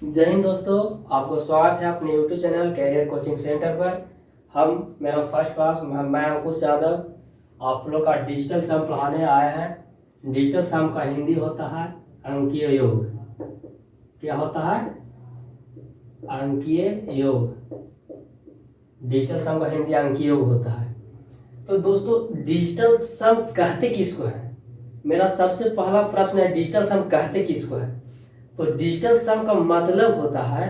जय हिंद दोस्तों, आपको स्वागत है अपने YouTube channel career coaching centre पर। मेरा फर्स्ट क्लास मैं अंकुश यादव आप लोग का डिजिटल सम पढ़ाने आए हैं। डिजिटल सम का हिंदी होता है अंकीय योग। क्या होता है? अंकीय योग। डिजिटल सम का हिंदी अंकीय योग होता है। तो दोस्तों, डिजिटल सम कहते किसको है? मेरा सबसे पहला प्रश्न है, डिजिटल सम कहते किसको है? तो डिजिटल सम का मतलब होता है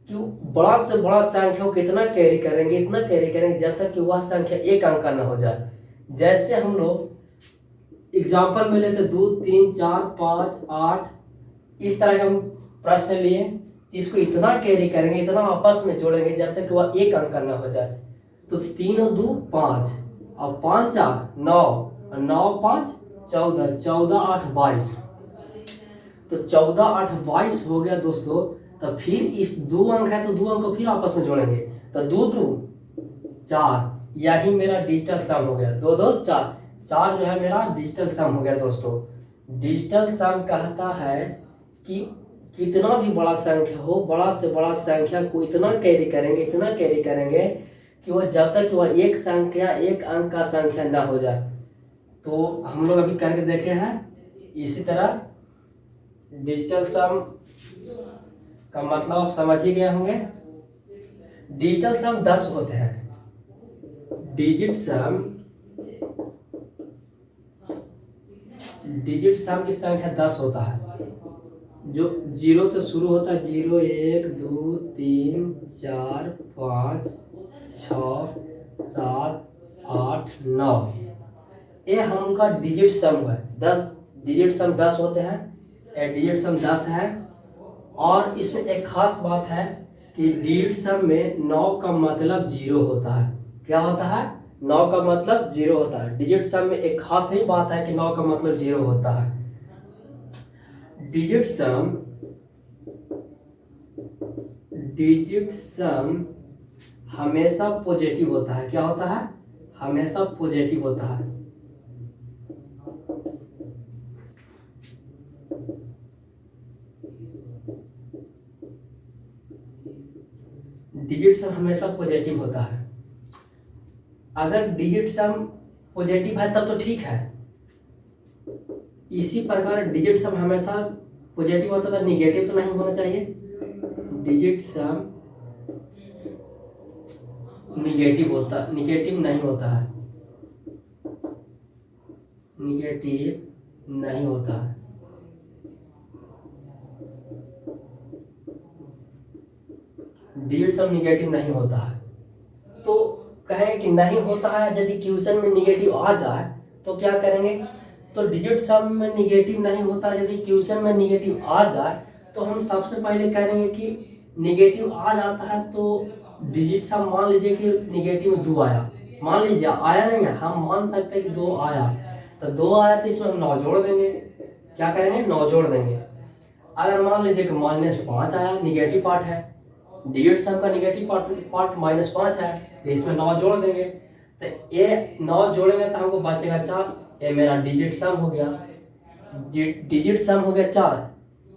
कि बड़ा से बड़ा संख्या को कितना कैरी करेंगे, इतना कैरी करेंगे जब तक कि वह संख्या एक अंक का न हो जाए। जैसे हम लोग एग्जाम्पल में लेते 2, 3, 4, 5, 8 इस तरह के हम प्रश्न लिए, इसको इतना कैरी करेंगे, इतना आपस में जोड़ेंगे जब तक कि वह एक अंक का न हो जाए। तो 3 और 2 5 और 5 4 9 और 9 5 14, 14 8 22। तो 14 8 22 हो गया दोस्तों। तो फिर इस 2 अंक है तो 2 अंक को फिर आपस में जोड़ेंगे, तो 2 2 4, यही मेरा डिजिटल सम हो गया। 2 2 4 4 जो है मेरा डिजिटल सम हो गया दोस्तों। डिजिटल सम कहता है कि कितना भी बड़ा संख्या हो, बड़ा से बड़ा संख्या को इतना कैरी करेंगे, इतना कैरी करेंगे कि वह जब तक वह एक संख्या, एक अंक का संख्या ना हो जाए। तो हम लोग अभी करके देखे हैं। इसी तरह डिजिटल सम का मतलब आप समझ ही गए होंगे। डिजिटल सम 10 होते हैं। डिजिट सम की संख्या 10 होता है, जो 0 से शुरू होता है। 0 1 2 3 4 5 6 7 8 9, ये हमका डिजिट सम है। 10 डिजिट सम 10 होते हैं। डिजिट सम 10 है। और इसमें एक खास बात है कि डिजिट सम में 9 का मतलब 0 होता है। क्या होता है? 9 का मतलब 0 होता है। डिजिट सम में एक खास ही बात है कि 9 का मतलब 0 होता है। डिजिट सम हमेशा पॉजिटिव होता है। क्या होता है? हमेशा पॉजिटिव होता है। डिजिट सम हमेशा पॉजिटिव होता है। अगर डिजिट सम पॉजिटिव है तब तो ठीक है। इसी प्रकार डिजिट सम हमेशा पॉजिटिव होता था, निगेटिव तो नहीं होना चाहिए। डिजिट सम निगेटिव नहीं होता है। निगेटिव नहीं होता है। डिजिट सम निगेटिव नहीं होता है। तो कहें कि नहीं होता है, यदि क्वेश्चन में निगेटिव आ जाए तो क्या करेंगे? तो डिजिट सम में निगेटिव नहीं होता, यदि क्वेश्चन में निगेटिव आ जाए तो हम सबसे पहले करेंगे कि निगेटिव आ जाता है तो डिजिट सम मान लीजिए कि निगेटिव 2 आया। मान लीजिए आया नहीं है, हम मान सकते हैं कि 2 आया। तो 2 आया तो इसमें हम 9 जोड़ देंगे। क्या करेंगे? 9 जोड़ देंगे। अगर मान लीजिए कि -5 आया, निगेटिव पार्ट है, डिजिट सम का निगेटिव पार्ट -5 है, तो इसमें 9 जोड़ देंगे। तो ये 9 जोड़ेंगे तो हमको बचेगा 4। ये मेरा डिजिट सम हो गया। डिजिट सम हो गया 4।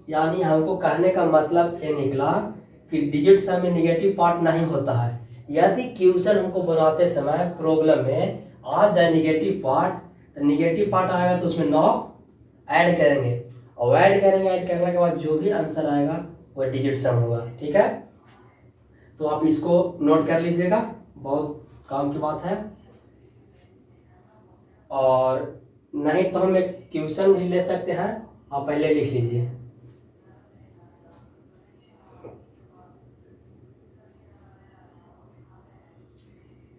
यानी हमको कहने का मतलब ये निकला कि डिजिट सम में निगेटिव पार्ट नहीं होता है। यदि क्वेश्चन हमको बनाते समय प्रॉब्लम में आ जाए निगेटिव पार्ट, तो निगेटिव पार्ट आएगा तो उसमें 9 ऐड करेंगे, और ऐड करने के बाद जो भी आंसर आएगा वह डिजिट सम होगा। ठीक है, तो आप इसको नोट कर लीजिएगा, बहुत काम की बात है। और नहीं तो हम एक क्वेश्चन भी ले सकते हैं, आप पहले लिख लीजिए।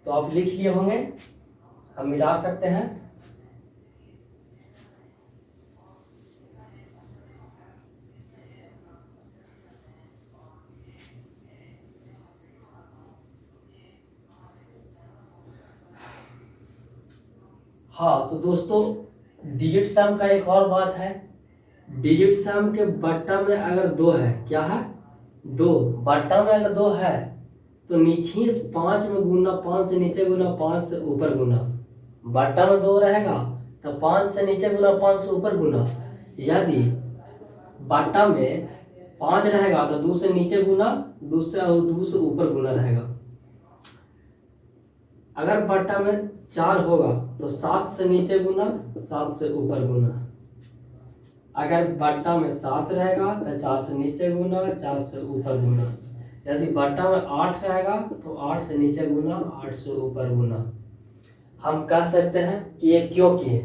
तो आप लिख लिए होंगे, हम मिटा सकते हैं। हाँ, तो दोस्तों डिजिट सम का एक और बात है। डिजिट सम के बट्टा में अगर 2 है, क्या है? 2 बट्टा में अगर 2 है तो नीचे 5 में गुना, 5 से नीचे गुना, 5 से ऊपर गुना। बट्टा में 2 रहेगा तो 5 से नीचे गुना, 5 से ऊपर गुना। यदि बट्टा में 5 रहेगा तो 2 से नीचे गुना, दूसरा 2 से ऊपर गुना रहेगा। अगर बट्टा में 4 होगा तो 7 से नीचे गुना, 7 से ऊपर गुना। अगर बट्टा में 7 रहेगा तो 4 से नीचे गुना, 4 से ऊपर गुना। यदि बट्टा में 8 रहेगा तो 8 से नीचे गुना, 8 से ऊपर गुना। हम कह सकते हैं कि ये क्यों किए,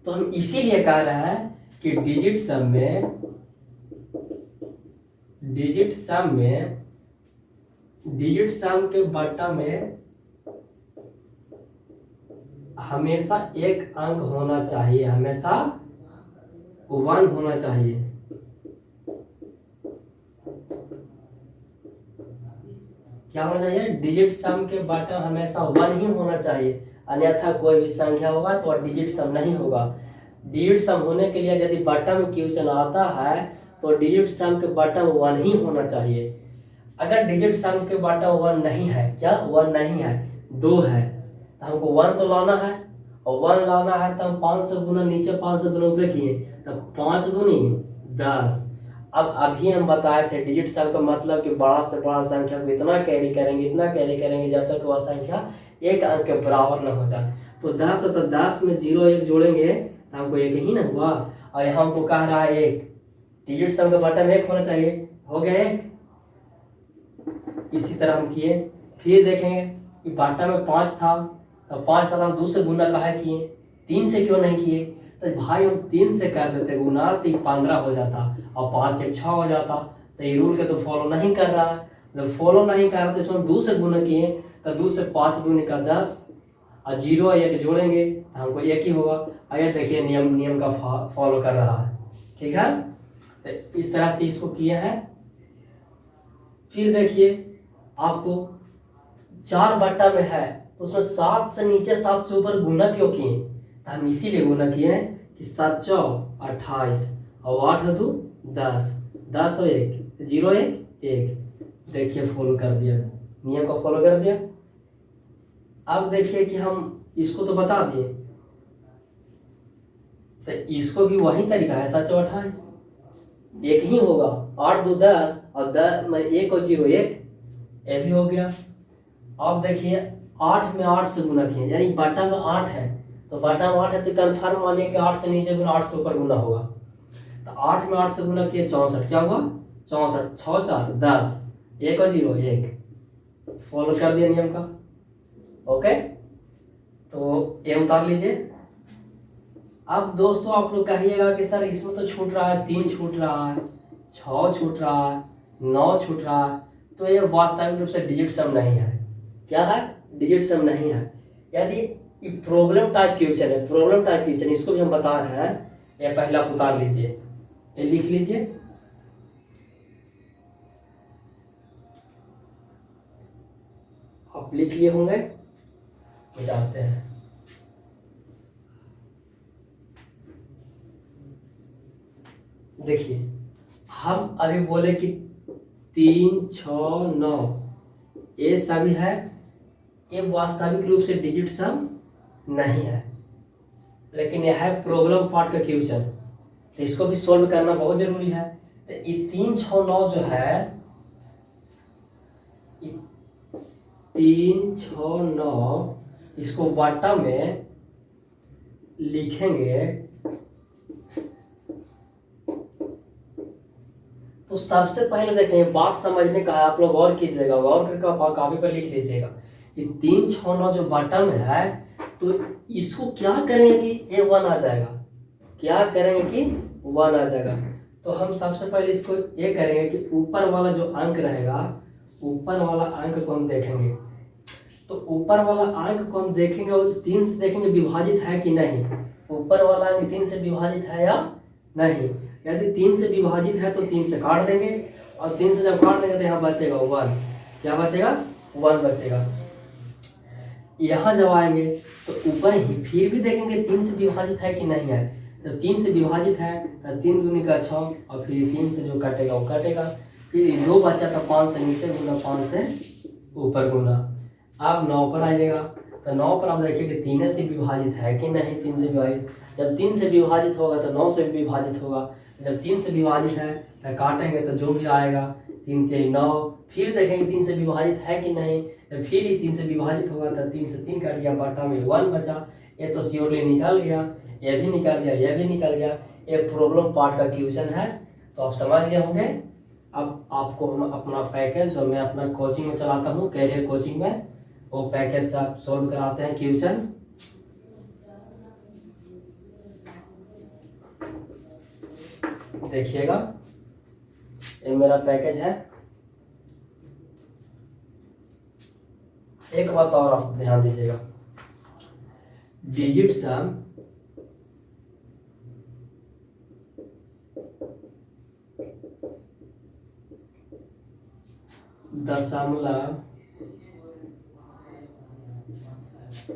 तो हम इसीलिए कह रहे हैं कि डिजिट सम के बट्टा में हमेशा एक अंक होना चाहिए, हमेशा 1 होना चाहिए। क्या होना चाहिए? डिजिट सम के बट्टा हमेशा 1 ही होना चाहिए, अन्यथा कोई भी संख्या होगा तो डिजिट सम नहीं होगा। डिजिट सम होने के लिए यदि बट्टा में क्वेश्चन आता है तो डिजिट सम के बट्टा में 1 ही होना चाहिए। अगर डिजिट सम के बट्टा 1 नहीं है, क्या 1 नहीं है, 2 है, तो हमको 1 तो लाना है, और 1 लाना है तो हम 5 से गुना नीचे, 5 से गुना ऊपर किए, तो 5 दूनी 10। अब अभी हम बताए थे डिजिट सम का मतलब कि बड़ा से बड़ा संख्या को इतना कैरी करेंगे, इतना कैरी करेंगे जब तक वह संख्या एक अंक के बराबर न हो जाए। तो 10 है तो 10 में 0 1 जोड़ेंगे तो हमको 1 ही ना हुआ, और यहाँ हमको कह रहा है 1। डिजिट सम का बट्टा में 1 होना चाहिए, हो गया 1। इसी तरह हम किए, फिर देखेंगे कि बट्टा में 5 था, तो 5 था तो हम 2 से गुना काहे किए, 3 से क्यों नहीं किए? तो भाई हम 3 से कर देते गुना तो 15 हो जाता, और 5 1 6 हो जाता। तो ये रूल के तो फॉलो नहीं कर रहा है, जब फॉलो नहीं कर रहा तो इसमें 2 से गुना किए, तो 2 से 5 दूनी का 10, और 0 1 जोड़ेंगे तो हमको 1 ही होगा। अगर देखिए नियम का फॉलो कर रहा है, ठीक है। तो इस तरह से इसको किए हैं। फिर देखिए आपको 4 बट्टा में है तो उसमें 7 से नीचे 7 से ऊपर गुना क्यों किए? तो हम इसीलिए गुना किए हैं कि 7 4 28 और 8 2 10, 10 और 1 0 1 1। देखिए फॉलो कर दिया, नियम को फॉलो कर दिया। अब देखिए कि हम इसको तो बता दिए, तो इसको भी वही तरीका है, 7 4 28 1 ही होगा, 8 2 10 और 10 में 1 और 0 1, ये भी हो गया। अब देखिए 8 में 8 से गुना किए, यानी बट्टा में 8 है, तो बट्टा में 8 है तो कन्फर्म मानिए कि 8 से नीचे गुना 8 से ऊपर गुना होगा। तो 8 में 8 से गुना किए 64, क्या हुआ 64, 6 4 10, 1 और 0 1। फॉलो कर दिया नियम का, ओके। तो ये उतार लीजिए। अब दोस्तों आप लोग कहिएगा कि सर इसमें तो छूट रहा है, 3 छूट रहा है, 6 छूट रहा है, 9 छूट रहा है, तो ये वास्तविक रूप से डिजिट सम नहीं है। क्या है? डिजिट सम नहीं है। यदि प्रॉब्लम टाइप क्वेश्चन है, प्रॉब्लम टाइप क्वेश्चन, इसको भी हम बता रहे हैं। ये पहला उतार लीजिए, ये लिख लीजिए। आप लिख लिए होंगे, जाते हैं। देखिए हम अभी बोले कि 3 6 9 ये सभी है, ये वास्तविक रूप से डिजिट सम नहीं है, लेकिन यह है प्रॉब्लम पार्ट का क्वेश्चन, तो इसको भी सॉल्व करना बहुत जरूरी है। तो ये 3 6 9 जो है, 3 6 9 इसको बट्टा में लिखेंगे तो सबसे पहले देखेंगे, बात समझने का है, आप लोग गौर कीजिएगा, गौर करके कापी पर लिख लीजिएगा। ये 3 6 9 जो बट्टा में है, तो इसको क्या करेंगे कि A1 आ जाएगा, क्या करेंगे कि 1 आ जाएगा। तो हम सबसे पहले इसको ये करेंगे कि ऊपर वाला जो अंक रहेगा, ऊपर वाला अंक को हम देखेंगे। तो ऊपर वाला अंक को हम देखेंगे और 3 से देखेंगे विभाजित है कि नहीं, ऊपर वाला अंक 3 से विभाजित है या नहीं। यदि 3 से विभाजित है तो 3 से काट देंगे, और 3 से जब काट देंगे तो यहाँ बचेगा 1, क्या बचेगा 1 बचेगा। यहाँ जब आएंगे तो ऊपर ही फिर भी देखेंगे 3 से विभाजित है कि नहीं है, तो 3 से विभाजित है तो 3 दूनी का 6, और फिर 3 से जो कटेगा वो कटेगा, फिर 2 बचा तो 5 से नीचे गुना 5 से ऊपर गुना। अब 9 पर आइएगा, तो 9 पर आप देखिए कि 3 से विभाजित है कि नहीं, 3 से विभाजित, जब 3 से विभाजित होगा तो 9 से विभाजित होगा, जब 3 से विभाजित है तो काटेंगे तो जो भी आएगा 3 3 9, फिर देखेंगे 3 से विभाजित है कि नहीं, तो फिर ही 3 से विभाजित होगा तो 3 से 3 कट गया, बटा में 1 बचा। ये तो श्योरली निकल गया, ये भी निकल गया, ये भी निकल गया। ये प्रॉब्लम पार्ट का क्वेश्चन है, तो आप समझ गए होंगे। अब आपको हम अपना पैकेज जो मैं अपना कोचिंग में चलाता हूँ, कैरियर कोचिंग में, वो पैकेज से आप सॉल्व कराते हैं क्वेश्चन। देखिएगा, ये मेरा पैकेज है। एक बात और आप ध्यान दीजिएगा, डिजिट सम दशमलव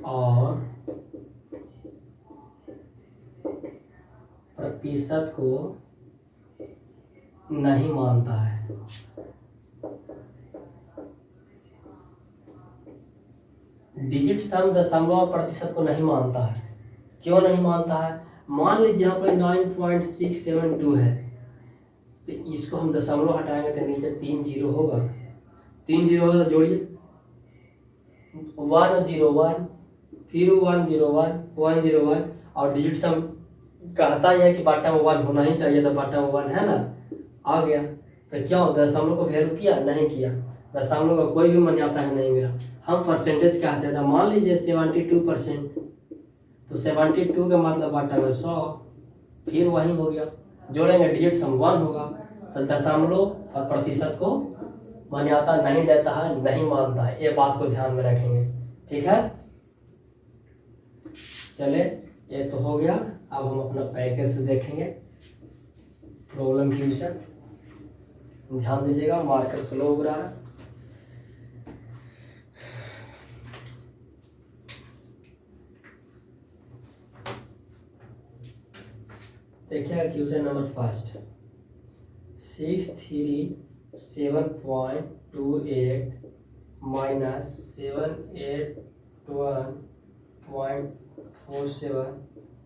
और प्रतिशत को नहीं मानता है। डिजिट सम दशमलव और प्रतिशत को नहीं मानता है। क्यों नहीं मानता है? मान लीजिए यहाँ पर 9.672 है, तो इसको हम दशमलव हटाएंगे तो नीचे 3 जीरो होगा। 3 जीरो होगा तो जोड़िए 101, फिर 101, 101, और डिजिट सम कहता ही है कि बॉटम 1 होना ही चाहिए, तो बॉटम 1 है ना, आ गया। तो क्या हो, दशमलव को वैल्यू किया नहीं किया, दशमलव का कोई भी मान्यता है नहीं मेरा। हम परसेंटेज कहते हैं, तो मान लीजिए 72%, तो 72 का मतलब बॉटम में 100, फिर वही हो गया। जोड़ेंगे डिजिट सम 1 होगा, तो दशमलव और प्रतिशत को मान्यता नहीं देता है, नहीं मानता है। ये बात को ध्यान में रखेंगे, ठीक है। चले, ये तो हो गया। अब हम अपना पैकेज से देखेंगे प्रॉब्लम क्वेश्चन। ध्यान दीजिएगा, मार्कर स्लो हो रहा है। देखिएगा question number first, 637.28 minus 781.47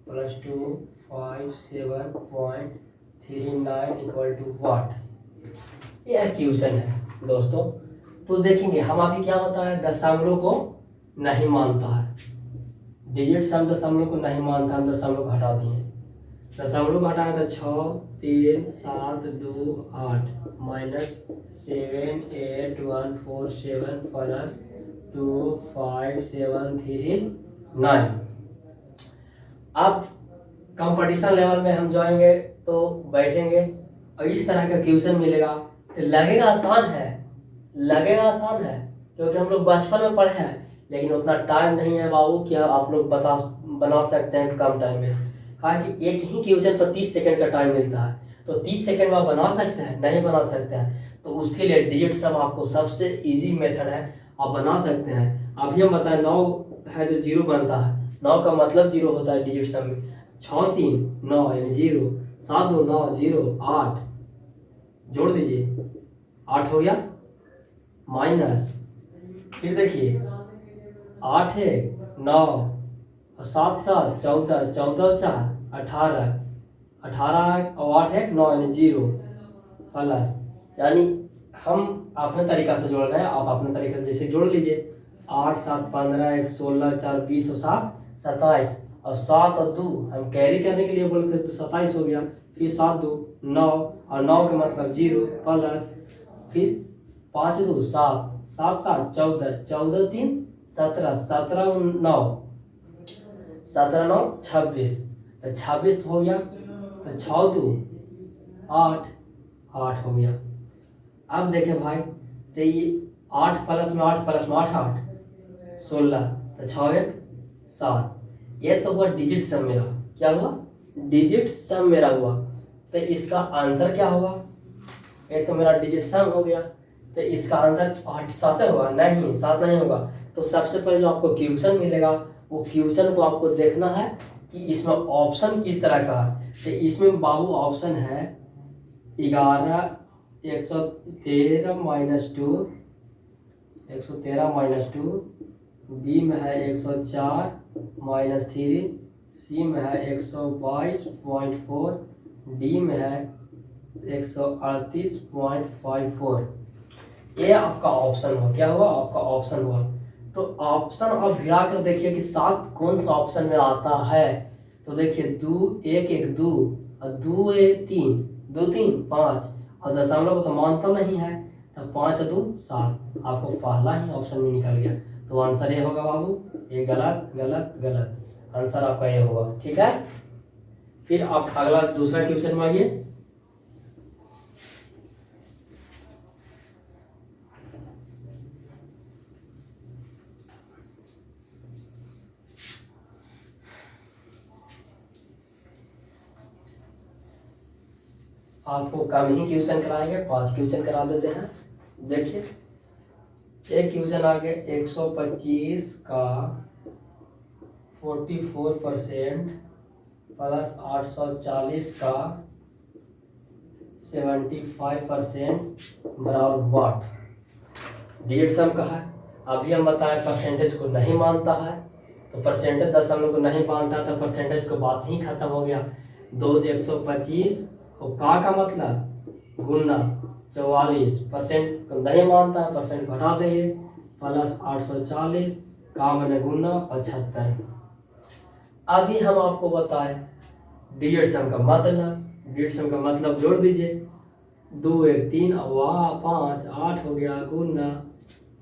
plus 257.39 equal to what. यह क्वेश्चन है दोस्तों। तो देखेंगे हम अभी क्या बताया, दशमलव को नहीं मानता है। डिजिट सम दशमलव को नहीं मानता, हम दशमलव को हटा दिए। दशमलव हटाया था 6 3 7 2 8 माइनस 78147 प्लस 25739। अब कंपटीशन लेवल में हम जाएंगे तो बैठेंगे और इस तरह का क्वेश्चन मिलेगा तो लगेगा आसान है, लगेगा आसान है, क्योंकि हम लोग बचपन में पढ़े हैं, लेकिन उतना टाइम नहीं है बाबू कि आप लोग बना सकते हैं कम टाइम में। कहा कि एक ही क्वेश्चन पर 30 सेकंड का टाइम मिलता है, तो 30 सेकंड में आप बना सकते हैं? नहीं बना सकते हैं। तो उसके लिए डिजिट सम आपको सबसे इजी मेथड है, आप बना सकते हैं। अभी हम बताएं 9 है जो 0 बनता है, 9 का मतलब 0 होता है डिजिट सम में। 6 3 9 यानी 0, 7 2 9 0 8, जोड़ दीजिए 8 हो गया, माइनस फिर देखिए 8 1 9 और 7 7 14, 14 4 18, 18 और 8 1 9 यानी 0 प्लस, यानी हम अपने तरीका से जोड़ रहे हैं, आप अपने तरीके से जैसे जोड़ लीजिए। 8 7 15 1 16 4 20 और 7 27, और 7 और 2 हम कैरी करने के लिए बोलते थे तो 27 हो गया। फिर 7 2 9 और 9 का मतलब 0 प्लस, फिर 5 2 7 7 7 14 14 3 17 17 9 17 9 26, तो 26 हो गया, तो 6 2 8 8 हो गया। अब देखें भाई, तो ये 8 प्लस में 8 प्लस में 8 8 16, तो 6 1 7। ये तो हुआ डिजिट सम मेरा, क्या हुआ? डिजिट सम मेरा हुआ। तो इसका आंसर क्या होगा? ये तो मेरा डिजिट सम हो गया, तो इसका आंसर 8 7 होगा? नहीं, 7 नहीं होगा। तो सबसे पहले जो आपको क्वेश्चन मिलेगा, वो क्वेश्चन को आपको देखना है कि इसमें ऑप्शन किस तरह का है। तो इसमें बाबू ऑप्शन है 11 113 -2, 113 -2, बी में है 104 -3, सी में है 122.4 डी में है 138.54। ये आपका ऑप्शन हुआ। क्या हुआ? आपका ऑप्शन हुआ। तो ऑप्शन अब भिड़ा कर देखिए कि 7 कौन सा ऑप्शन में आता है। तो देखिए 2 1 1 2 और 2 1 3 2 3 5 और दशमलव को तो मानता नहीं है, तो 5 2 7 आपको पहला ही ऑप्शन में निकल गया। तो आंसर ये होगा बाबू। ये गलत गलत गलत, आंसर आपका ये होगा। ठीक है, फिर आप अगला दूसरा क्वेश्चन में आइए। आपको कम ही क्वेश्चन कराएंगे, 5 क्वेश्चन करा देते हैं। देखिए एक क्वेश्चन आ गया 125 का 44% प्लस 840 का 75% बराबर वाट। डिजिट सम का है। अभी हम बताएं परसेंटेज को नहीं मानता है, तो परसेंटेज दशमलव को नहीं मानता तो परसेंटेज को बात ही खत्म हो गया। 125 और का मतलब गुना 44% को नहीं मानता, परसेंट घटा देंगे, प्लस 840 का मैंने गुना 75। अभी हम आपको बताएं डिजिट सम का मतलब। डिजिट सम का मतलब जोड़ दीजिए। 2 1 3 वाह 5 8 हो गया, गुना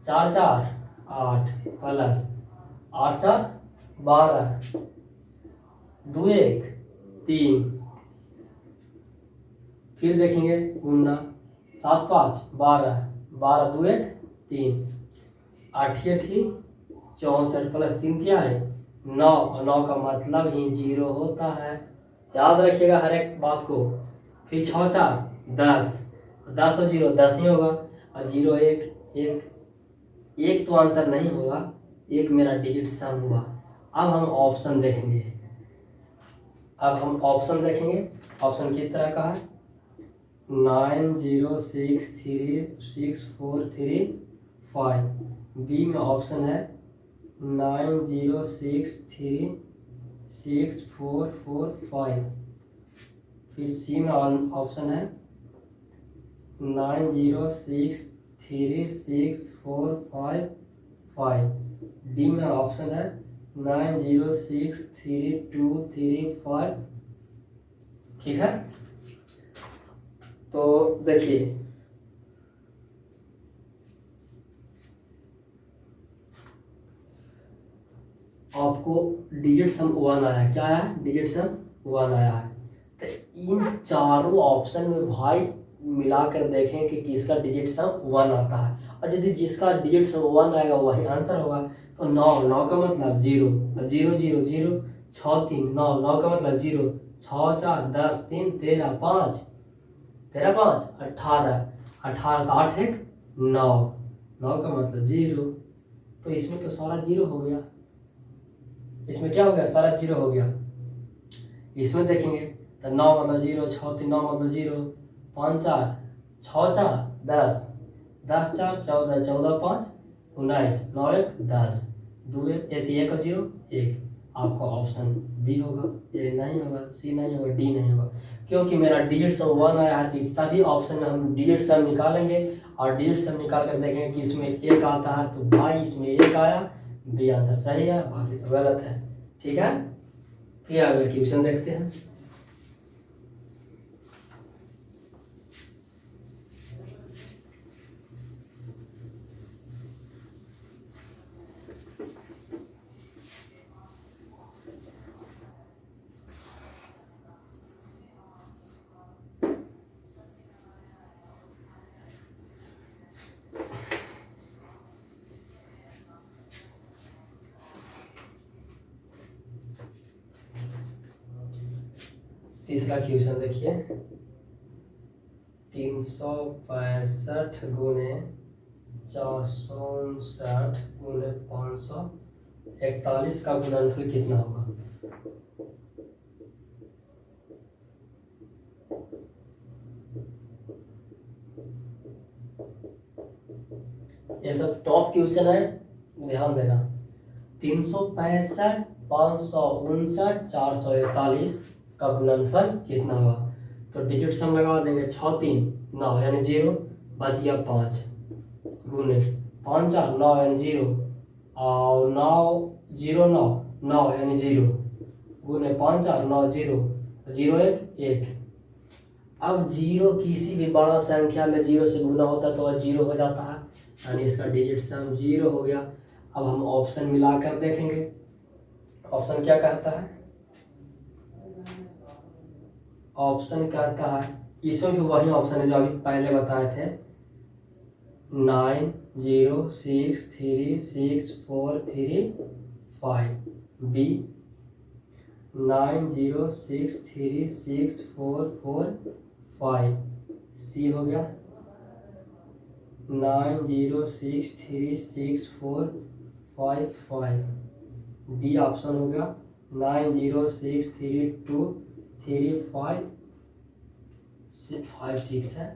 4 4 8 प्लस 8 4 12 2 1 3, फिर देखेंगे गुना 7 5 12 12 2 1 3 8 64 प्लस 3 क्या है 9, और 9 का मतलब ही 0 होता है। याद रखिएगा हर एक बात को। फिर 6 4 10, 10 और 0 10 ही होगा, और 0 1 1 1 तो आंसर नहीं होगा, एक मेरा डिजिट सम हुआ। अब हम ऑप्शन देखेंगे। ऑप्शन किस तरह का है? 90636435। बी में ऑप्शन है 90636445। फिर सी में ऑप्शन है 90636455। डी में ऑप्शन है 906325। ठीक है, तो देखिए आपको डिजिट सम 1 आया। क्या आया? डिजिट सम 1 आया है। तो इन चारों ऑप्शन में भाई मिलाकर देखें कि किसका डिजिट सम 1 आता है, और यदि जिसका डिजिट सम 1 आएगा वही आंसर होगा। तो 9 का मतलब 0 0 0 0 6 3 9 9 का मतलब 0 6 4 10 3 13 5 13 5 18 18 का 8 1 9 9 का मतलब 0। तो इसमें तो सारा 0 हो गया। इसमें क्या हो गया? सारा 0 हो गया। इसमें देखेंगे तो 9 मतलब 0 6 3 9 मतलब 0 5 4 6 4 10 10 4 14 14 5 19 9 1 10 2 1 1 और 0 1। आपका ऑप्शन बी होगा। ए नहीं होगा, सी नहीं होगा, डी नहीं होगा, क्योंकि मेरा डिजिट सम 1 आया है। तो सभी ऑप्शन में हम डिजिट सम निकालेंगे, और डिजिट सम निकाल कर देखेंगे कि इसमें 1 आता है, तो भाई इसमें 1 आया, बी आंसर सही है, बाकी सब गलत है। ठीक है, फिर अगले क्वेश्चन देखते हैं। तीसरा क्वेश्चन देखिए 365 गुने 459 गुने 541 का गुणनफल कितना होगा? ये सब टॉप क्वेश्चन है, ध्यान देना। 365 559 441 का गुणनफल कितना होगा? तो डिजिट सम लगा देंगे, 6 3 9 यानी 0, बच गया 5 गुने 5 4 9 यानी 0 और 9 0 9 9 यानी 0 गुने 5 4 9 0 0 1 1। अब 0 किसी भी बड़ा संख्या में 0 से गुना होता है तो वह 0 हो जाता है, यानी इसका डिजिट सम 0 हो गया। अब हम ऑप्शन मिलाकर देखेंगे, ऑप्शन क्या कहता है। ऑप्शन कहता है, इसमें भी वही ऑप्शन है जो अभी पहले बताए थे, 9 0 6 3 6 4 3 5। बी 9 0 6 3 6 4 4 5। सी हो गया 9 0 6 3 6 4 5 5। डी ऑप्शन हो गया 9 0 6 3 2 3 5 5 6 है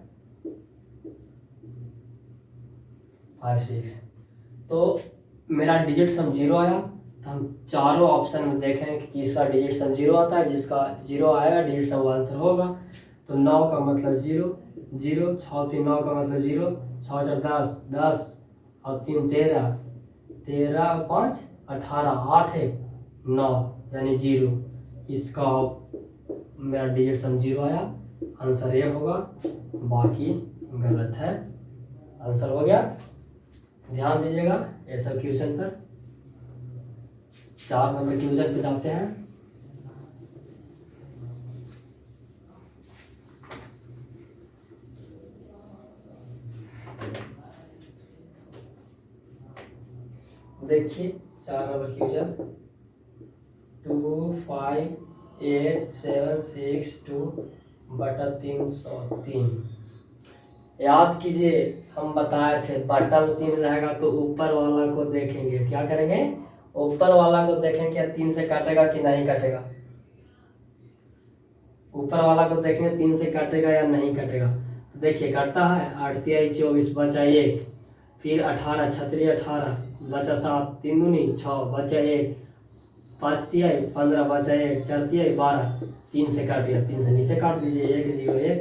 5 6। तो मेरा डिजिट सम 0 आया, तो हम चारों ऑप्शन में देखें कि इसका डिजिट सम 0 आता है, जिसका 0 आएगा डिजिट सम आंसर होगा। तो 9 का मतलब 0 0, 6 3 9 का मतलब 0, 6 4 10 10 और 3 13 13 और 5 18 8 1 9 यानी 0। इसका मेरा डिजिट सम 0 आया, आंसर ये होगा, बाकी गलत है। आंसर हो गया, ध्यान दीजिएगा ये सब क्वेश्चन पर। 4 नंबर क्वेश्चन पे जाते हैं। देखिए 4 नंबर क्वेश्चन, 2 5 8 7 6 2 बटा 303। याद कीजिए हम बताए थे बटा में 3 रहेगा तो ऊपर वाला को देखेंगे, क्या करेंगे, ऊपर वाला को देखेंगे क्या 3 से काटेगा कि नहीं काटेगा। ऊपर वाला को देखेंगे 3 से काटेगा या नहीं काटेगा। देखिए काटता है, 8 3 24 बचा 1, फिर 18 छतरी 18 बचा 7 3 दूनी 6 बचा 1, 5 3 15 बचा 1, 4 3 12, 3 से काट दिया, 3 से नीचे काट दीजिए 1 0 1।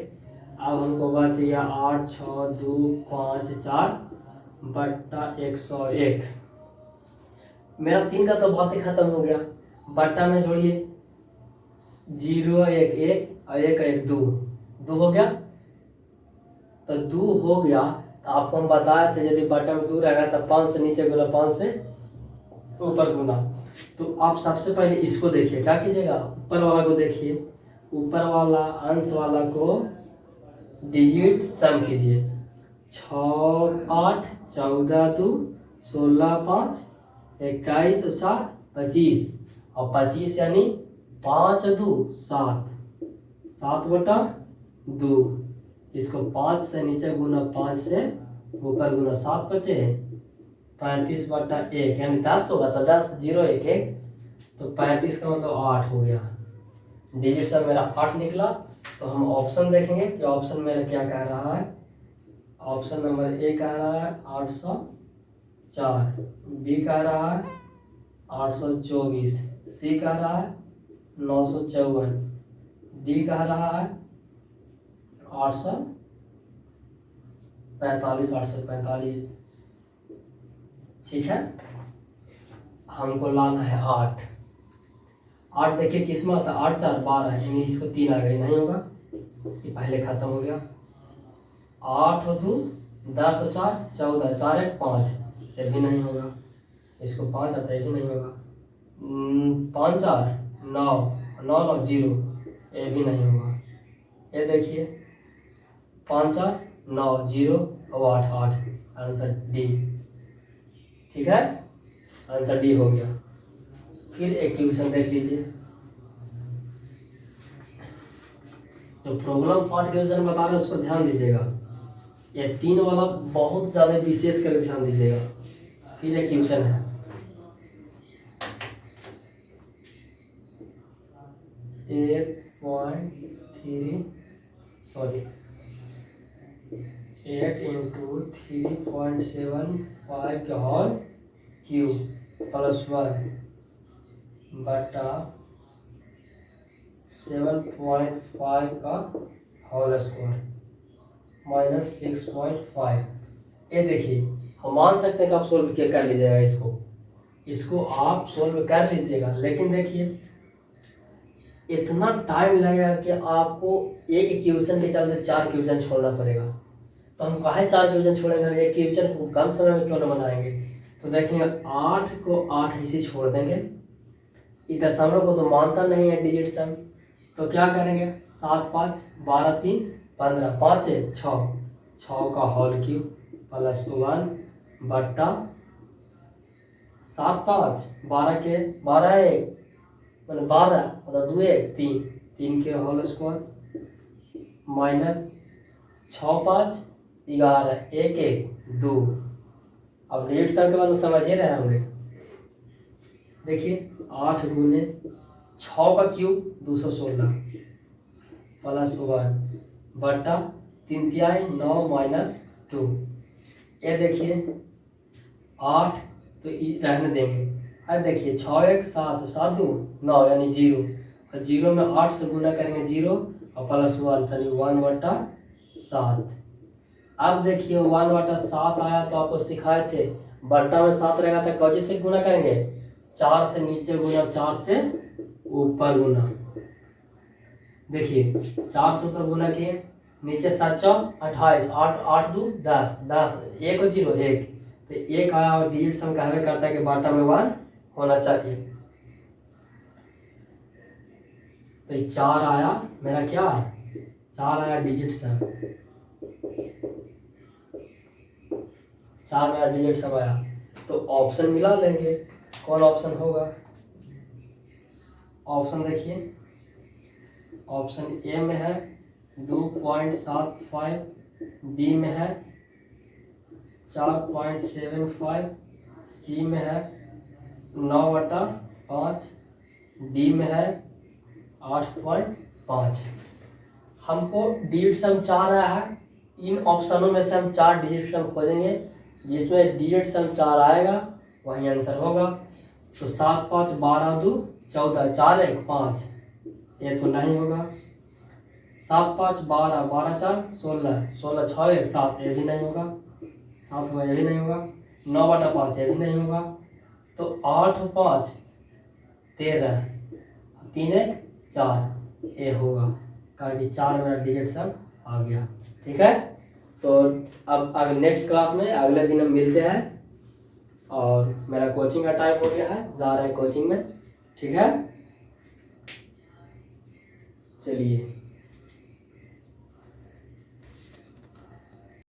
अब हमको बच गया 8 6 2 5 4 बट्टा 101। मेरा 3 का तो बहुत ही खत्म हो गया, बट्टा में जोड़िए 0 1 1 और 1 1 2 2 हो गया। तो 2 हो गया, तो आपको हम बताए थे यदि बट्टा में 2 रहेगा तो 5 से नीचे गुना 5 से ऊपर गुना। तो आप सबसे पहले इसको देखिए, क्या कीजिएगा, ऊपर वाला को देखिए, ऊपर वाला अंश वाला को डिजिट सम कीजिए, 6 8 14 2 16 5 21 4 25 और 25 यानी 5 2 7 7 बटा 2। इसको 5 से नीचे गुना 5 से ऊपर गुना 7 बचे 35 बटा 1 यानी 10 होगा, तो 10 0 1 1, तो 35 का मतलब 8 हो गया। डिजिट सम मेरा 8 निकला। तो हम ऑप्शन देखेंगे कि ऑप्शन मेरा क्या कह रहा है। ऑप्शन नंबर ए कह रहा है 804, बी कह रहा है 824, सी कह रहा है 954, डी कह रहा है 845। ठीक है, हमको लाना है 8। 8 देखिए किस में आता है, 8 4 12 यानी इसको 3 आ गई, नहीं होगा, ये पहले खत्म हो गया। 8 और 2 10 और 4 14 4 1 5, ये भी नहीं होगा, इसको 5 आता है, ये भी नहीं होगा। 5 4 9 9 9 0, ये भी नहीं होगा। ये देखिए 5 4 9 0 और 8 8, आंसर डी। ठीक है, आंसर डी हो गया। फिर एक क्वेश्चन देख लीजिए, जो प्रॉब्लम पार्ट क्वेश्चन बता रहे हैं उसको ध्यान दीजिएगा, ये 3 वाला बहुत ज़्यादा विशेष कर ध्यान दीजिएगा। फिर एक क्वेश्चन है, एट इंटू 3.75 का होल क्यूब प्लस 1 बटा 7.5 का होल स्क्वायर माइनस 6.5। ये देखिए हम मान सकते हैं कि आप सोल्व किया कर लीजिएगा, इसको आप सोल्व कर लीजिएगा, लेकिन देखिए इतना टाइम लगेगा कि आपको एक क्वेश्चन के चलते 4 क्वेश्चन छोड़ना पड़ेगा। तो हम काहे 4 क्वेश्चन छोड़ेंगे, हम एक क्वेश्चन को कम समय में क्यों न बनाएंगे। तो देखेंगे 8 को 8 ऐसे छोड़ देंगे, इधर दशमलव को तो मानता नहीं है डिजिट सम, तो क्या करेंगे 7 5 12 3 15 5 1 6 6 का होल क्यूब प्लस 1 बट्टा 7 5 12 के 12 1 मतलब 12 मतलब 2 1 3 3 के होल स्क्वायर माइनस 6 5 11 1 1 2। अब डिजिट सम के बाद तो समझ ही रहे होंगे। देखिए 8 गुने 6 का क्यूब 216 प्लस 1 बट्टा 3 तिहाई 9 माइनस 2। ये देखिए 8 तो रहने देंगे। अब देखिए 6 1 7 7 2 9 यानी 0, और 0 में 8 से गुना करेंगे 0 और प्लस 1 यानी 1 बट्टा 7। अब देखिए 1 बट्टा 7 आया तो आपको सिखाए थे बट्टा में 7 रहेगा तो कौन से गुना करेंगे, 4 से नीचे गुना 4 से ऊपर गुना। देखिए 4 से ऊपर गुना किए, नीचे 7 4 28 8 8 2 10 10 1 और 0 1, तो 1 आया और डिजिट सम कहवे करता है कि बट्टा में 1 होना चाहिए। तो 4 आया मेरा, क्या 4 आया डिजिट सम, 4 मेरा डिजिट सम आया। तो ऑप्शन मिला लेंगे, कौन ऑप्शन होगा। ऑप्शन देखिए, ऑप्शन ए में है 2.75, बी में है 4.75, सी में है 9/5, डी में है 8.5। हमको डिजिट सम 4 आया है, इन ऑप्शनों में से हम 4 डिजिट सम खोजेंगे, जिसमें डिजिट सम 4 आएगा वही आंसर होगा। तो 7 5 12 2 14 4 1 5, ये तो नहीं होगा। 7 5 12 12 4 16 16 6 1 7, ये भी नहीं होगा। 7 होगा, ये भी नहीं होगा। 9/5, ये भी नहीं होगा। तो 8 5 13 3 1 4, ये होगा, कारण कि 4 मेरा डिजिट सम आ गया। ठीक है, तो अब नेक्स्ट क्लास में अगले दिन हम मिलते हैं, और मेरा कोचिंग का टाइम हो गया है, जा रहे हैं कोचिंग में। ठीक है, चलिए।